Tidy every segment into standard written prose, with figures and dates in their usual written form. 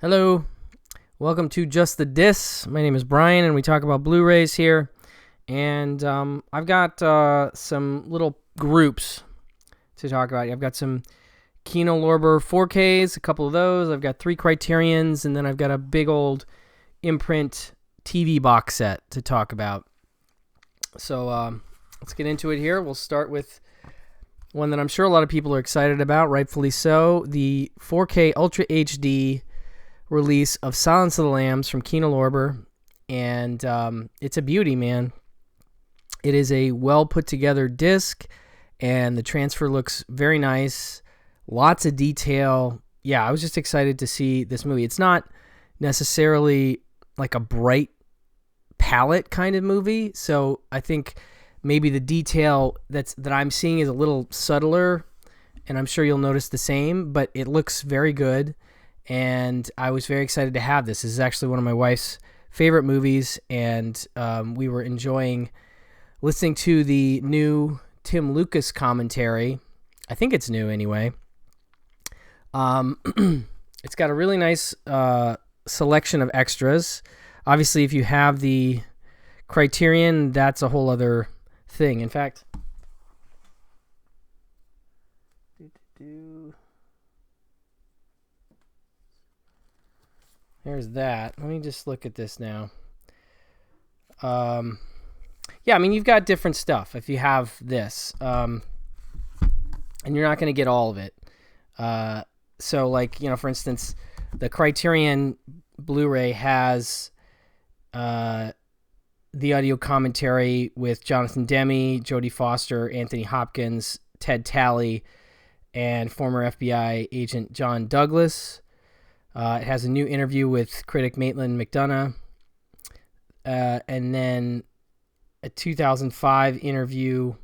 Hello, welcome to Just the Dis. My name is Brian, and we talk about Blu-rays here. And I've got some little groups to talk about. I've got some Kino Lorber 4Ks, a couple of those. I've got 3 Criterions, and then I've got a big old Imprint TV box set to talk about. So let's get into it here. We'll start with one that I'm sure a lot of people are excited about, rightfully so, the 4K Ultra HD release of Silence of the Lambs from Kino Lorber, and it's a beauty, man. It is a well put together disc, and the transfer looks very nice. Lots of detail. Yeah, I was just excited to see this movie. It's not necessarily like a bright palette kind of movie, so I think maybe the detail that I'm seeing is a little subtler, and I'm sure you'll notice the same, but it looks very good. And I was very excited to have this. This is actually one of my wife's favorite movies, and we were enjoying listening to the new Tim Lucas commentary. I think it's new anyway. It's got a really nice selection of extras. Obviously, if you have the Criterion, that's a whole other thing. In fact, there's that. Let me just look at this now. Yeah, I mean, you've got different stuff if you have this. And you're not going to get all of it. So, like, you know, for instance, the Criterion Blu-ray has the audio commentary with Jonathan Demme, Jodie Foster, Anthony Hopkins, Ted Talley, and former FBI agent John Douglas. It has a new interview with critic Maitland McDonough, and then a 2005 interview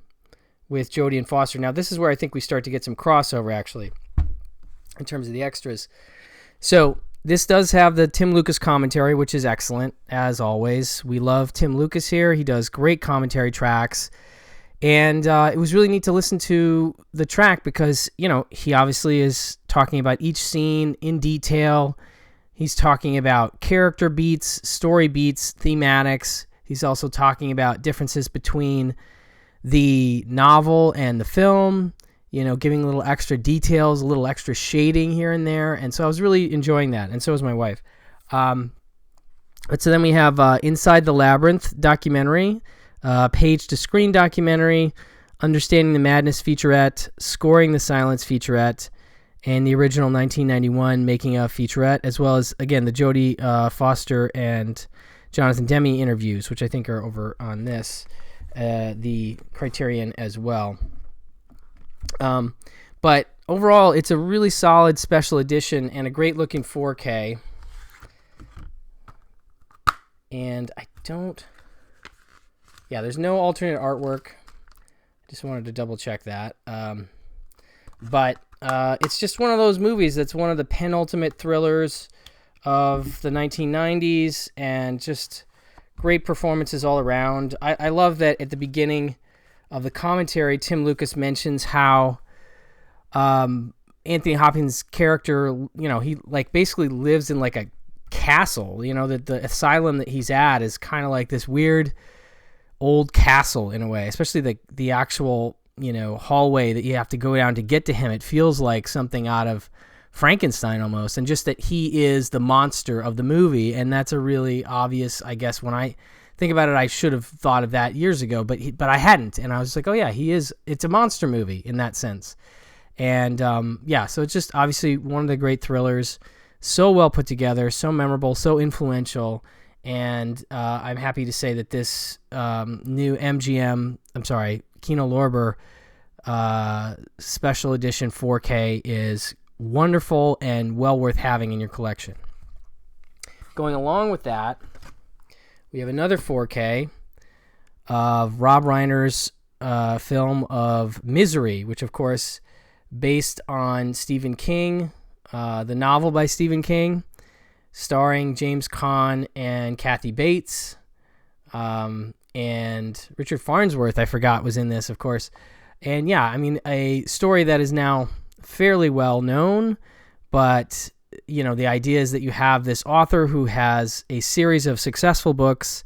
with Jodie and Foster. Now, this is where I think we start to get some crossover, actually, in terms of the extras. So this does have the Tim Lucas commentary, which is excellent, as always. We love Tim Lucas here. He does great commentary tracks. And it was really neat to listen to the track because, you know, he obviously is talking about each scene in detail. He's talking about character beats, story beats, thematics. He's also talking about differences between the novel and the film, you know, giving little extra details, a little extra shading here and there. And so I was really enjoying that, and so was my wife. But so then we have Inside the Labyrinth documentary, Page to Screen documentary, Understanding the Madness featurette, Scoring the Silence featurette, and the original 1991 Making of featurette, as well as, again, the Jodie Foster and Jonathan Demme interviews, which I think are over on this, the Criterion as well. But overall, it's a really solid special edition and a great looking 4K. And I don't... Yeah, there's no alternate artwork. Just wanted to double check that. But it's just one of those movies that's one of the penultimate thrillers of the 1990s, and just great performances all around. I love that at the beginning of the commentary, Tim Lucas mentions how Anthony Hopkins' character, you know, he like basically lives in like a castle. You know, that the asylum that he's at is kind of like this weird old castle in a way, especially the actual, you know, hallway that you have to go down to get to him. It feels like something out of Frankenstein almost, and just that he is the monster of the movie. And that's a really obvious, I guess, when I think about it, I should have thought of that years ago, but I hadn't. And I was like, oh yeah, he is. It's a monster movie in that sense. And yeah, so it's just obviously one of the great thrillers, so well put together, so memorable, so influential. And I'm happy to say that this new Kino Lorber special edition 4K is wonderful and well worth having in your collection. Going along with that, we have another 4K of Rob Reiner's film of Misery, which, of course, based on Stephen King, the novel by Stephen King, starring James Caan and Kathy Bates, and Richard Farnsworth, I forgot, was in this, of course. And yeah, I mean, a story that is now fairly well known, but the idea is that you have this author who has a series of successful books,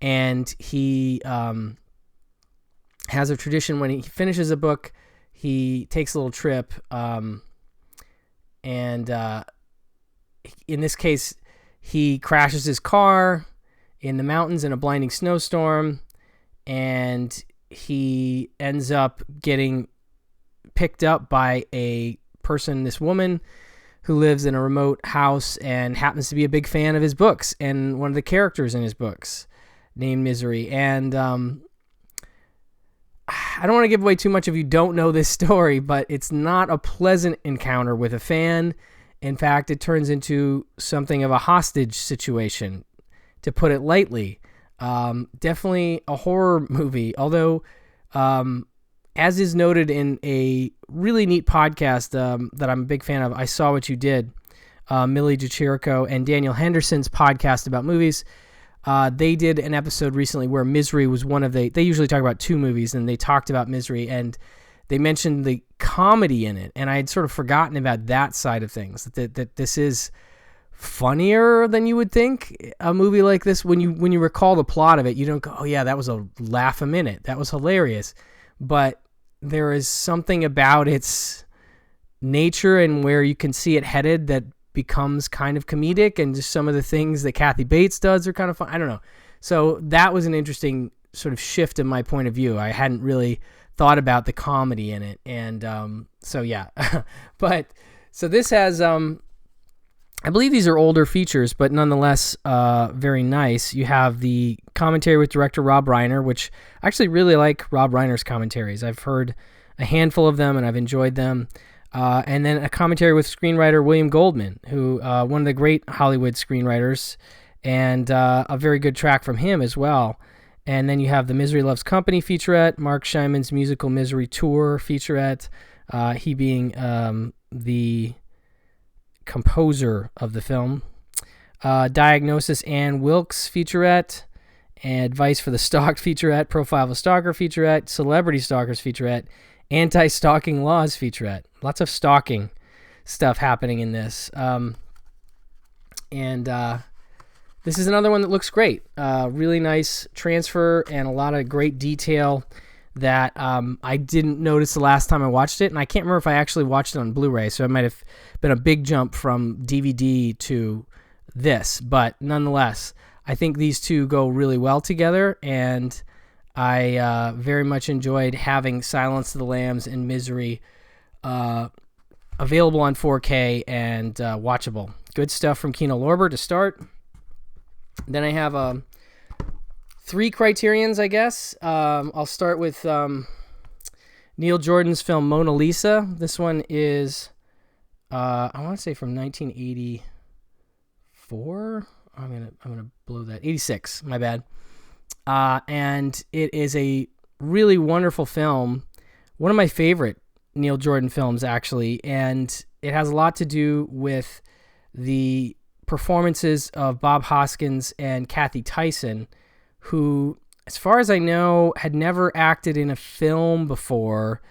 and he has a tradition when he finishes a book, he takes a little trip, and in this case, he crashes his car in the mountains in a blinding snowstorm, and he ends up getting picked up by a person, this woman, who lives in a remote house and happens to be a big fan of his books and one of the characters in his books named Misery. And I don't want to give away too much if you don't know this story, but it's not a pleasant encounter with a fan. In fact, it turns into something of a hostage situation, to put it lightly. Definitely a horror movie, although as is noted in a really neat podcast that I'm a big fan of, I Saw What You Did, Millie DeChirico and Daniel Henderson's podcast about movies. They did an episode recently where Misery was one of they usually talk about two movies, and they talked about Misery, and they mentioned the comedy in it, and I had sort of forgotten about that side of things, that this is funnier than you would think. A movie like this, when you recall the plot of it, you don't go, oh yeah, that was a laugh a minute, that was hilarious. But there is something about its nature and where you can see it headed that becomes kind of comedic, and just some of the things that Kathy Bates does are kind of fun. I don't know. So that was an interesting sort of shift in my point of view. I hadn't really thought about the comedy in it. And so yeah. But so this has I believe these are older features, but nonetheless very nice. You have the commentary with director Rob Reiner, which I actually really like Rob Reiner's commentaries. I've heard a handful of them and I've enjoyed them. And then a commentary with screenwriter William Goldman, who one of the great Hollywood screenwriters, and a very good track from him as well. And then you have the Misery Loves Company featurette, Mark Scheinman's musical Misery Tour featurette, he being the composer of the film, Diagnosis Ann Wilkes featurette, Advice for the Stalked featurette, Profile of a Stalker featurette, Celebrity Stalkers featurette, Anti-Stalking Laws featurette. Lots of stalking stuff happening in this. This is another one that looks great. Really nice transfer and a lot of great detail that I didn't notice the last time I watched it. And I can't remember if I actually watched it on Blu-ray, so it might have been a big jump from DVD to this. But nonetheless, I think these two go really well together, and I very much enjoyed having Silence of the Lambs and Misery available on 4K and watchable. Good stuff from Kino Lorber to start. Then I have 3 Criterions, I guess. I'll start with Neil Jordan's film Mona Lisa. This one is, I want to say from 1984. I'm gonna blow that. 86. My bad. And it is a really wonderful film. One of my favorite Neil Jordan films, actually, and it has a lot to do with the performances of Bob Hoskins and Kathy Tyson, who, as far as I know, had never acted in a film before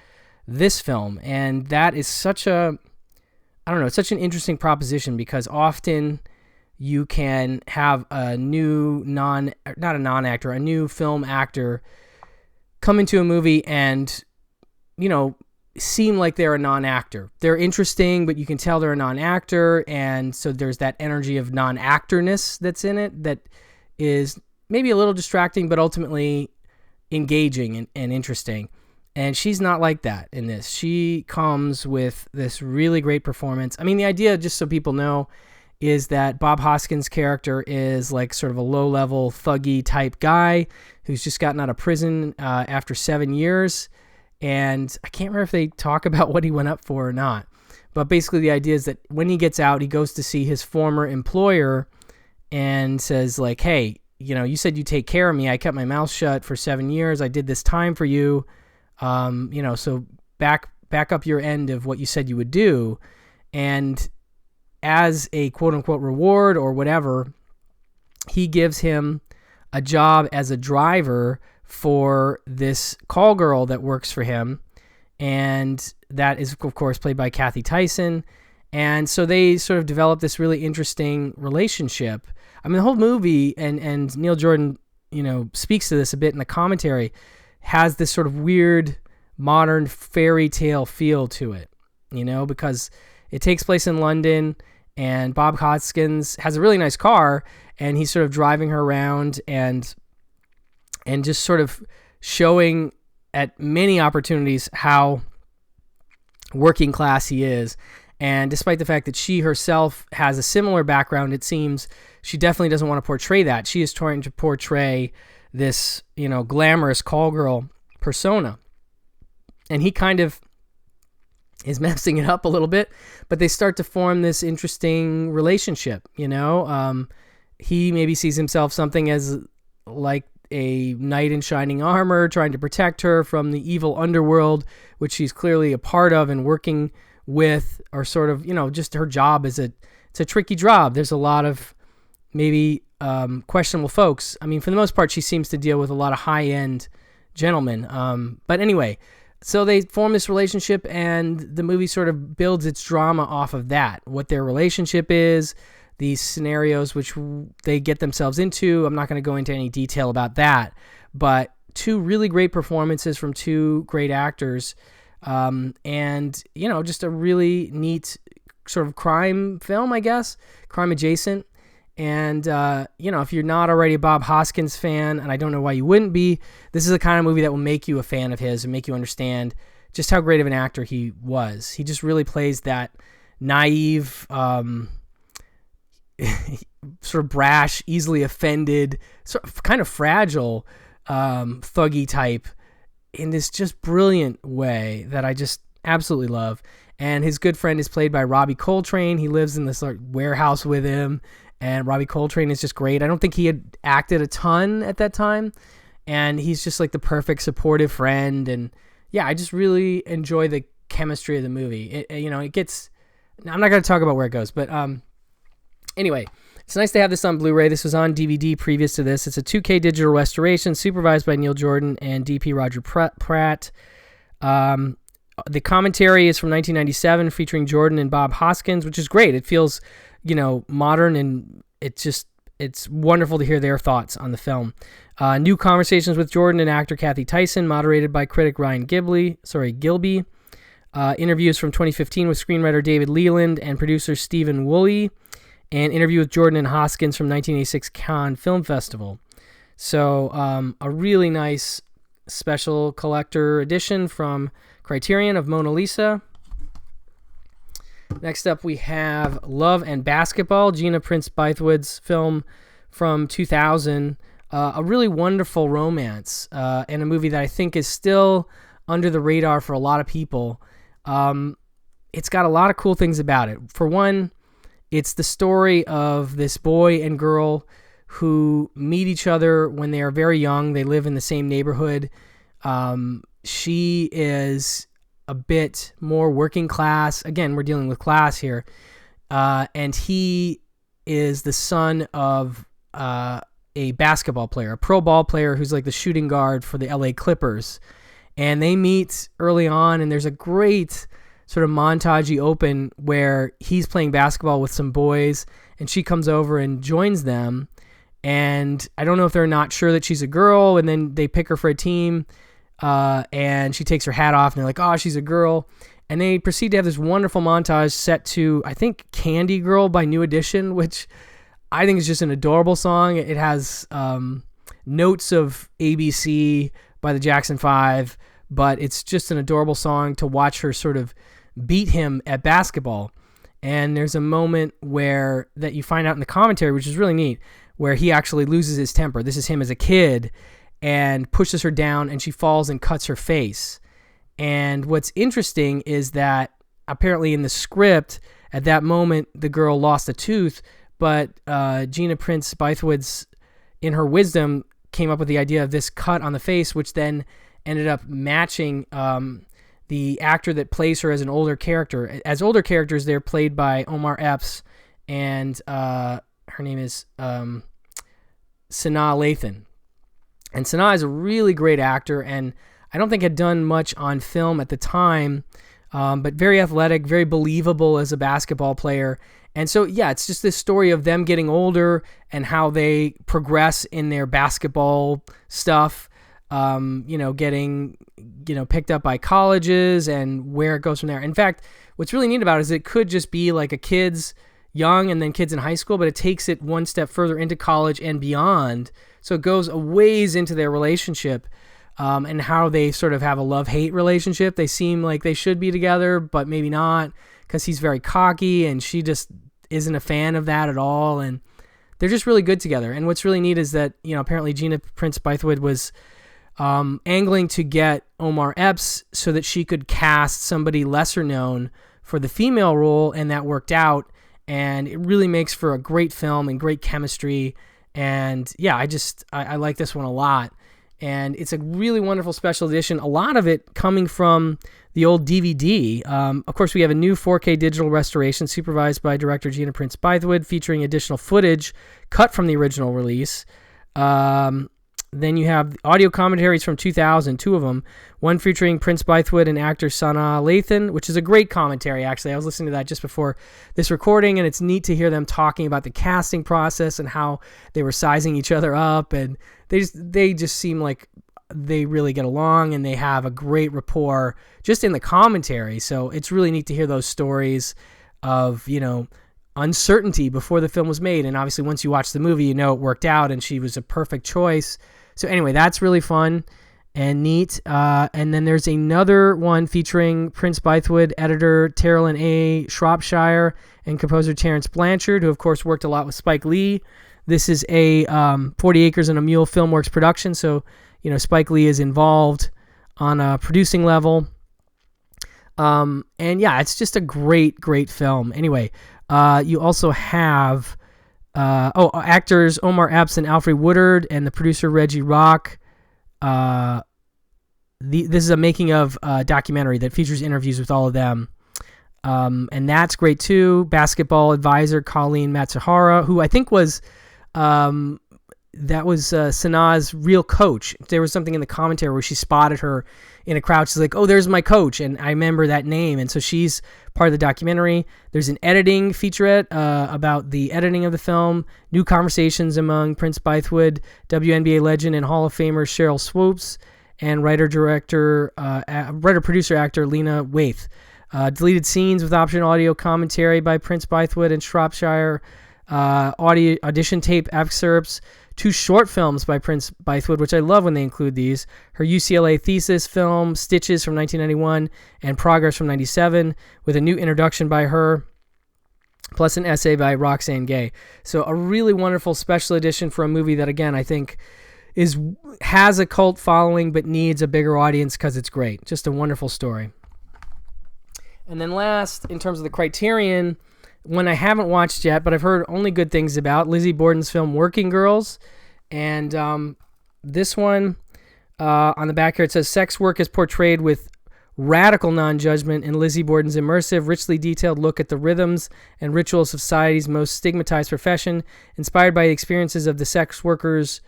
this film. And that is such a, I don't know, it's such an interesting proposition, because often you can have a new a new film actor come into a movie and, seem like they're a non-actor. They're interesting, but you can tell they're a non-actor, and so there's that energy of non-actorness that's in it that is maybe a little distracting, but ultimately engaging and interesting. And she's not like that in this. She comes with this really great performance. I mean, the idea, just so people know, is that Bob Hoskins' character is like sort of a low-level, thuggy type guy who's just gotten out of prison after 7 years. And I can't remember if they talk about what he went up for or not. But basically the idea is that when he gets out, he goes to see his former employer and says, like, hey, you said you take care of me. I kept my mouth shut for 7 years. I did this time for you. So back up your end of what you said you would do. And as a quote-unquote reward or whatever, he gives him a job as a driver for this call girl that works for him, and that is, of course, played by Kathy Tyson. And so they sort of develop this really interesting relationship. I mean, the whole movie, and Neil Jordan, speaks to this a bit in the commentary, has this sort of weird modern fairy tale feel to it, because it takes place in London, and Bob Hoskins has a really nice car, and he's sort of driving her around and just sort of showing at many opportunities how working class he is. And despite the fact that she herself has a similar background, it seems she definitely doesn't want to portray that. She is trying to portray this, glamorous call girl persona. And he kind of is messing it up a little bit, but they start to form this interesting relationship, He maybe sees himself something as like a knight in shining armor, trying to protect her from the evil underworld, which she's clearly a part of and working with, or sort of, just her job it's a tricky job. There's a lot of maybe questionable folks. I mean, for the most part, she seems to deal with a lot of high-end gentlemen. But anyway, so they form this relationship, and the movie sort of builds its drama off of that, what their relationship is, these scenarios which they get themselves into. I'm not going to go into any detail about that, but two really great performances from two great actors. And, just a really neat sort of crime film, I guess, crime adjacent. And, if you're not already a Bob Hoskins fan, and I don't know why you wouldn't be, this is the kind of movie that will make you a fan of his and make you understand just how great of an actor he was. He just really plays that naive, sort of brash, easily offended, sort of kind of fragile, thuggy type in this just brilliant way that I just absolutely love. And his good friend is played by Robbie Coltrane. He lives in this warehouse with him, and Robbie Coltrane is just great. I don't think he had acted a ton at that time, and he's just like the perfect supportive friend. And yeah, I just really enjoy the chemistry of the movie. It gets, I'm not going to talk about where it goes, but anyway, it's nice to have this on Blu-ray. This was on DVD previous to this. It's a 2K digital restoration supervised by Neil Jordan and DP Roger Pratt. The commentary is from 1997 featuring Jordan and Bob Hoskins, which is great. It feels, modern, and it's wonderful to hear their thoughts on the film. New conversations with Jordan and actor Kathy Tyson, moderated by critic Ryan Gilby. Interviews from 2015 with screenwriter David Leland and producer Stephen Woolley. An interview with Jordan and Hoskins from 1986 Cannes Film Festival. So a really nice special collector edition from Criterion of Mona Lisa. Next up we have Love and Basketball, Gina Prince Bythewood's film from 2000. A really wonderful romance and a movie that I think is still under the radar for a lot of people. It's got a lot of cool things about it. For one, it's the story of this boy and girl who meet each other when they are very young. They live in the same neighborhood. She is a bit more working class. Again, we're dealing with class here. And he is the son of a basketball player, a pro ball player who's like the shooting guard for the LA Clippers. And they meet early on, and there's a great sort of montagey open where he's playing basketball with some boys, and she comes over and joins them. And I don't know if they're not sure that she's a girl, and then they pick her for a team, and she takes her hat off, and they're like, oh, she's a girl. And they proceed to have this wonderful montage set to, I think, Candy Girl by New Edition, which I think is just an adorable song. It has notes of ABC by the Jackson 5, but it's just an adorable song to watch her sort of beat him at basketball. And there's a moment where that you find out in the commentary, which is really neat, where he actually loses his temper. This is him as a kid, and pushes her down, and she falls and cuts her face. And what's interesting is that apparently in the script at that moment the girl lost a tooth, but Gina Prince Bythewood's, in her wisdom, came up with the idea of this cut on the face, which then ended up matching the actor that plays her as an older character. As older characters, they're played by Omar Epps, and her name is Sanaa Lathan. And Sanaa is a really great actor, and I don't think had done much on film at the time. but very athletic, very believable as a basketball player. And so, yeah, it's just this story of them getting older and how they progress in their basketball stuff, getting, picked up by colleges and where it goes from there. In fact, what's really neat about it is it could just be like a kids young and then kids in high school, but it takes it one step further into college and beyond. So it goes a ways into their relationship, and how they sort of have a love-hate relationship. They seem like they should be together, but maybe not, because he's very cocky and she just isn't a fan of that at all. And they're just really good together. And what's really neat is that, apparently Gina Prince Bythewood was angling to get Omar Epps so that she could cast somebody lesser known for the female role, and that worked out. And it really makes for a great film and great chemistry. And yeah, I like this one a lot. And it's a really wonderful special edition. A lot of it coming from the old DVD. Of course, we have a new 4K digital restoration supervised by director Gina Prince Bythewood, featuring additional footage cut from the original release. Then you have audio commentaries from 2000, two of them. One featuring Prince Bythewood and actor Sanaa Lathan, which is a great commentary, actually. I was listening to that just before this recording, and it's neat to hear them talking about the casting process and how they were sizing each other up. And they just seem like they really get along, and they have a great rapport just in the commentary. So it's really neat to hear those stories of, uncertainty before the film was made. And obviously once you watch the movie, it worked out and she was a perfect choice. So anyway, that's really fun and neat. And then there's another one featuring Prince Bythewood, editor Terrellyn A. Shropshire, and composer Terrence Blanchard, who of course worked a lot with Spike Lee. This is a 40 Acres and a Mule Filmworks production, so Spike Lee is involved on a producing level. And yeah, it's just a great film. Anyway, you also have actors Omar Epps and Alfred Woodard, and the producer Reggie Rock. This is a making of documentary that features interviews with all of them. And that's great too. Basketball advisor Colleen Matsuhara, who I think was Sanaa's real coach. There was something in the commentary where she spotted her in a crowd. She's like, "Oh, there's my coach," and I remember that name. And so she's part of the documentary. There's an editing featurette about the editing of the film. New conversations among Prince Bythewood, WNBA legend and Hall of Famer Cheryl Swoops, and writer-producer actor Lena Waithe. Deleted scenes with option audio commentary by Prince Bythewood and Shropshire. Audition tape excerpts. 2 short films by Prince Bythewood, which I love when they include these. Her UCLA thesis film, Stitches from 1991, and Progress from 97, with a new introduction by her, plus an essay by Roxane Gay. So a really wonderful special edition for a movie that, again, I think has a cult following but needs a bigger audience because it's great. Just a wonderful story. And then last, in terms of the Criterion, one I haven't watched yet, but I've heard only good things about, Lizzie Borden's film Working Girls. And this one, on the back here, it says, sex work is portrayed with radical non-judgment in Lizzie Borden's immersive, richly detailed look at the rhythms and rituals of society's most stigmatized profession. Inspired by the experiences of the sex workers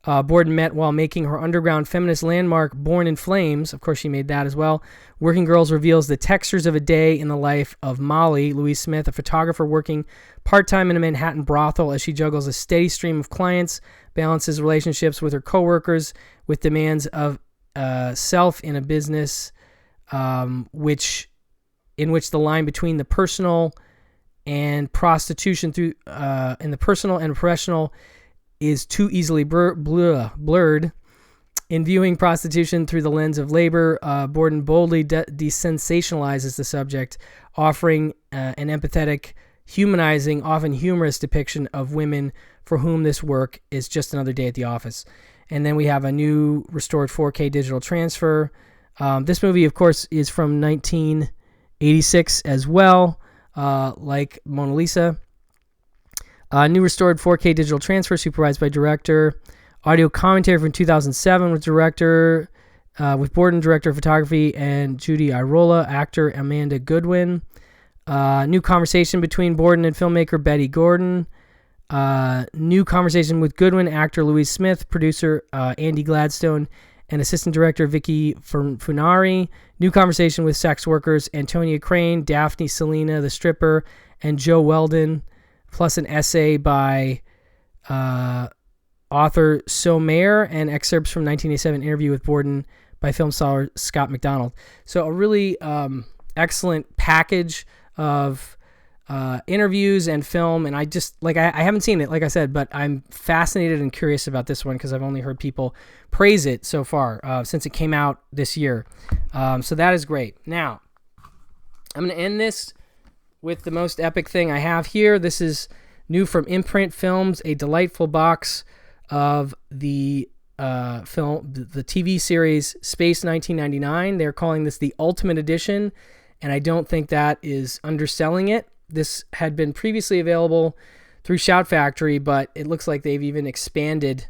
Borden met while making her underground feminist landmark Born in Flames. Of course, she made that as well. Working Girls reveals the textures of a day in the life of Molly Louise Smith, a photographer working part-time in a Manhattan brothel as she juggles a steady stream of clients, balances relationships with her coworkers with demands of self in a business in which the line between the personal and prostitution in the personal and professional is too easily blurred. In viewing prostitution through the lens of labor, Borden boldly desensationalizes the subject, offering an empathetic, humanizing, often humorous depiction of women for whom this work is just another day at the office. And then we have a new restored 4K digital transfer. This movie, of course, is from 1986 as well, like Mona Lisa. New restored 4K digital transfer supervised by director. Audio commentary from 2007 with Borden, director of photography, and Judy Irola, actor Amanda Goodwin. New conversation between Borden and filmmaker Betty Gordon. New conversation with Goodwin, actor Louise Smith, producer Andy Gladstone, and assistant director Vicky Funari. New conversation with sex workers Antonia Crane, Daphne Selena, the stripper, and Joe Weldon, plus an essay by author Somayer and excerpts from 1987 interview with Borden by film scholar Scott McDonald. So a really excellent package of interviews and film, and I just I haven't seen it, like I said, but I'm fascinated and curious about this one because I've only heard people praise it so far since it came out this year. So that is great. Now I'm going to end this with the most epic thing I have here. This is new from Imprint Films, a delightful box of the the TV series Space 1999. They're calling this the Ultimate Edition, and I don't think that is underselling it. This had been previously available through Shout Factory, but it looks like they've even expanded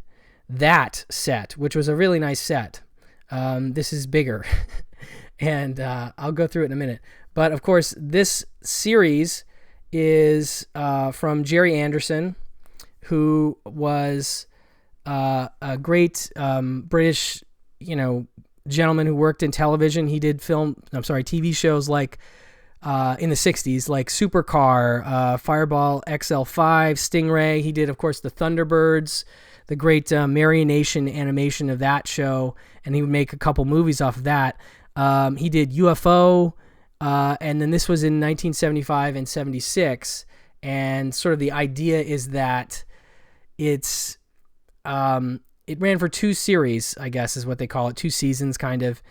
that set, which was a really nice set. This is bigger, and I'll go through it in a minute. But of course, this series is from Jerry Anderson, who was a great British, gentleman who worked in television. He did TV shows like in the 60s, like Supercar, Fireball XL5, Stingray. He did, of course, the Thunderbirds, the great Marionation animation of that show, and he would make a couple movies off of that. He did UFO, and then this was in 1975 and 76, and sort of the idea is that it ran for 2 series, I guess is what they call it, 2 seasons kind of,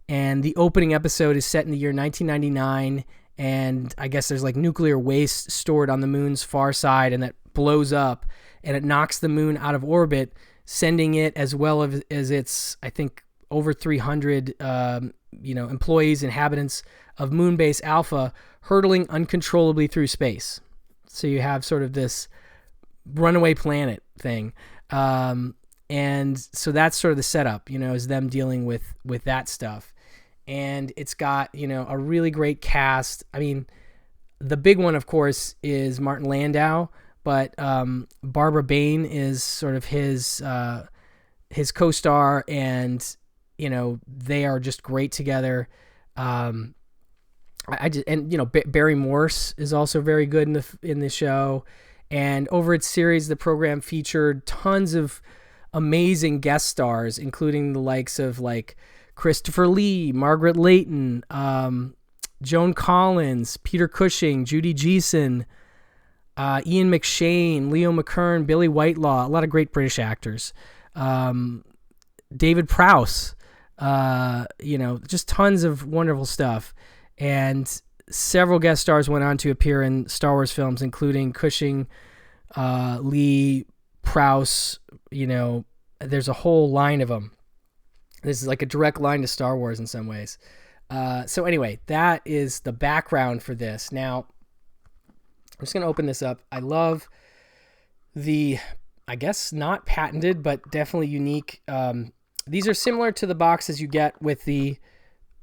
and the opening episode is set in the year 1999, and I guess there's like nuclear waste stored on the moon's far side, and that blows up, and it knocks the moon out of orbit, sending it as well as its, I think, over 300 employees, inhabitants of Moonbase Alpha, hurtling uncontrollably through space. So you have sort of this runaway planet thing. And so that's sort of the setup, is them dealing with that stuff. And it's got, a really great cast. I mean, the big one, of course, is Martin Landau, but Barbara Bain is sort of his co-star, and, they are just great together. Barry Morse is also very good in the show. And over its series, the program featured tons of amazing guest stars, including the likes of like Christopher Lee, Margaret Leighton, Joan Collins, Peter Cushing, Judy Geeson, Ian McShane, Leo McKern, Billy Whitelaw, a lot of great British actors. David Prowse, just tons of wonderful stuff. And several guest stars went on to appear in Star Wars films, including Cushing, Lee, Prowse. There's a whole line of them. This is like a direct line to Star Wars in some ways. So anyway, that is the background for this. Now, I'm just going to open this up. I love the, I guess not patented, but definitely unique. These are similar to the boxes you get with the,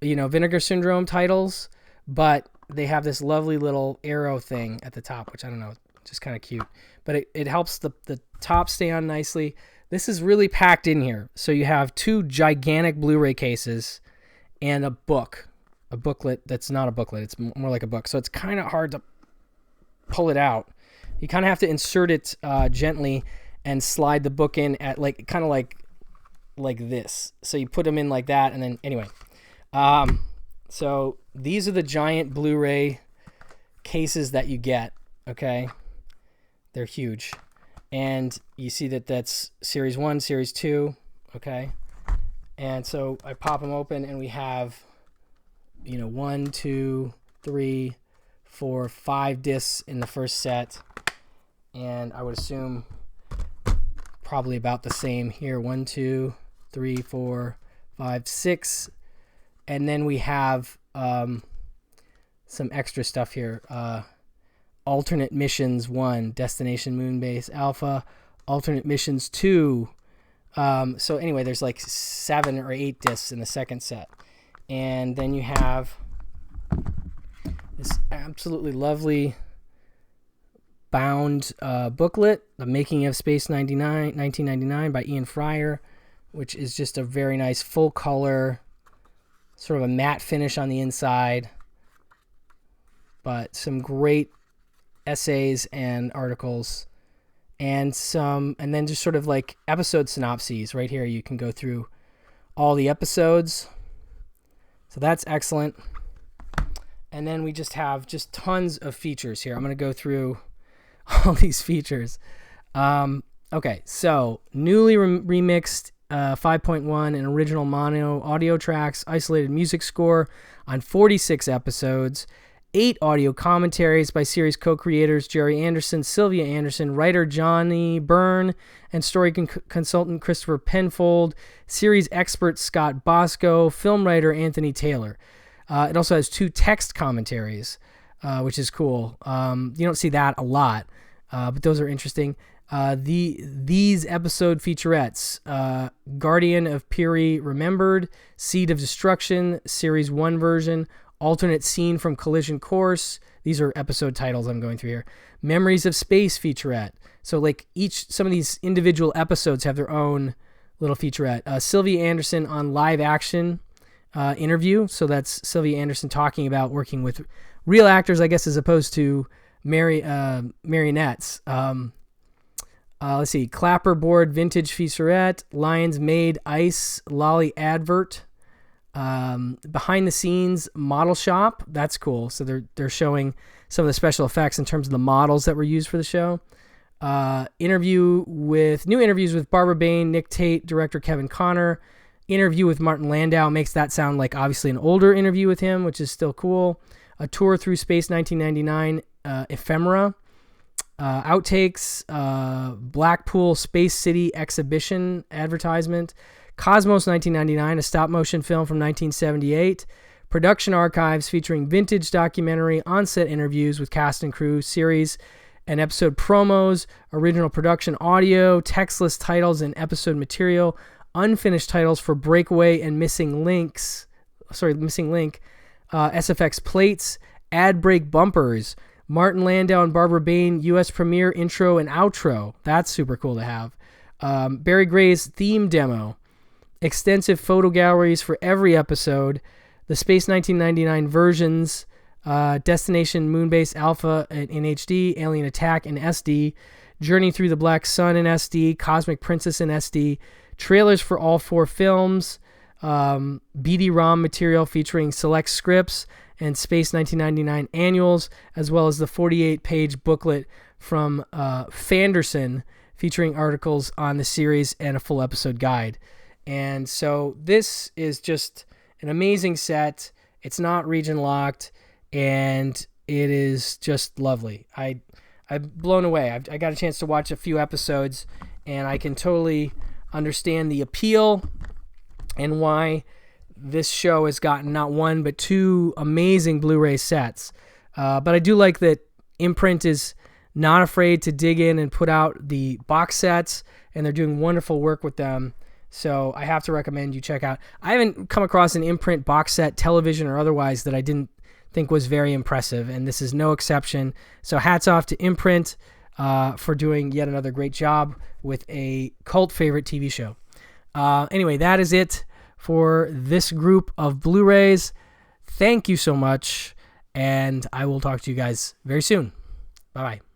Vinegar Syndrome titles, but they have this lovely little arrow thing at the top, which I don't know, just kind of cute. But it helps the top stay on nicely. This is really packed in here. So you have 2 gigantic Blu-ray cases and a booklet that's not a booklet. It's more like a book. So it's kind of hard to pull it out. You kind of have to insert it gently and slide the book in at like this. So you put them in like that, and then anyway. So these are the giant Blu-ray cases that you get. Okay, they're huge. And you see that's Series 1, Series 2, okay? And so I pop them open, and we have, 1, 2, 3, 4, 5 discs in the first set. And I would assume probably about the same here. 1, 2, 3, 4, 5, 6. And then we have some extra stuff here. Alternate Missions 1, Destination Moonbase Alpha, Alternate Missions 2. So anyway, there's like 7 or 8 discs in the second set. And then you have this absolutely lovely bound booklet, The Making of Space 1999 by Ian Fryer. which is just a very nice full color, sort of a matte finish on the inside, but some great essays and articles, and then just sort of like episode synopses. Right here you can go through all the episodes, so that's excellent. And then we just have just tons of features here. I'm going to go through all these features. Okay, so newly remixed 5.1 and original mono audio tracks, isolated music score on 46 episodes, 8 audio commentaries by series co-creators Jerry Anderson, Sylvia Anderson, writer Johnny Byrne, and story consultant Christopher Penfold, series expert Scott Bosco, film writer Anthony Taylor. It also has 2 text commentaries, which is cool. You don't see that a lot, but those are interesting. These episode featurettes, Guardian of Piri Remembered, Seed of Destruction, Series 1 version, alternate scene from Collision Course. These are episode titles I'm going through here. Memories of Space featurette. So like some of these individual episodes have their own little featurette. Sylvia Anderson on live action interview. So that's Sylvia Anderson talking about working with real actors, I guess, as opposed to marionettes. Let's see. Clapperboard vintage featurette, Lions Made Ice Lolly advert, behind the scenes model shop. That's cool. So they're showing some of the special effects in terms of the models that were used for the show. New interviews with Barbara Bain, Nick Tate, director Kevin Connor. Interview with Martin Landau makes that sound like obviously an older interview with him, which is still cool. A tour through space 1999 ephemera. Outtakes, Blackpool Space City exhibition advertisement, Cosmos 1999, a stop-motion film from 1978, production archives featuring vintage documentary, on-set interviews with cast and crew, series and episode promos, original production audio, textless titles and episode material, unfinished titles for Breakaway and Missing Link, SFX plates, ad break bumpers, Martin Landau and Barbara Bain U.S. premiere intro and outro. That's super cool to have. Barry Gray's theme demo. Extensive photo galleries for every episode. The Space 1999 versions. Destination Moonbase Alpha in HD. Alien Attack in SD. Journey Through the Black Sun in SD. Cosmic Princess in SD. Trailers for all 4 films. BD-ROM material featuring select scripts and Space 1999 annuals, as well as the 48-page booklet from Fanderson featuring articles on the series and a full episode guide. And so this is just an amazing set. It's not region locked, and it is just lovely. I'm blown away. I got a chance to watch a few episodes, and I can totally understand the appeal and why this show has gotten not 1 but 2 amazing Blu-ray sets. But I do like that Imprint is not afraid to dig in and put out the box sets, and they're doing wonderful work with them. So I have to recommend you check out. I haven't come across an Imprint box set, television or otherwise, that I didn't think was very impressive, and this is no exception. So hats off to Imprint for doing yet another great job with a cult favorite TV show. Anyway, that is it for this group of Blu-rays. Thank you so much, and I will talk to you guys very soon. Bye-bye.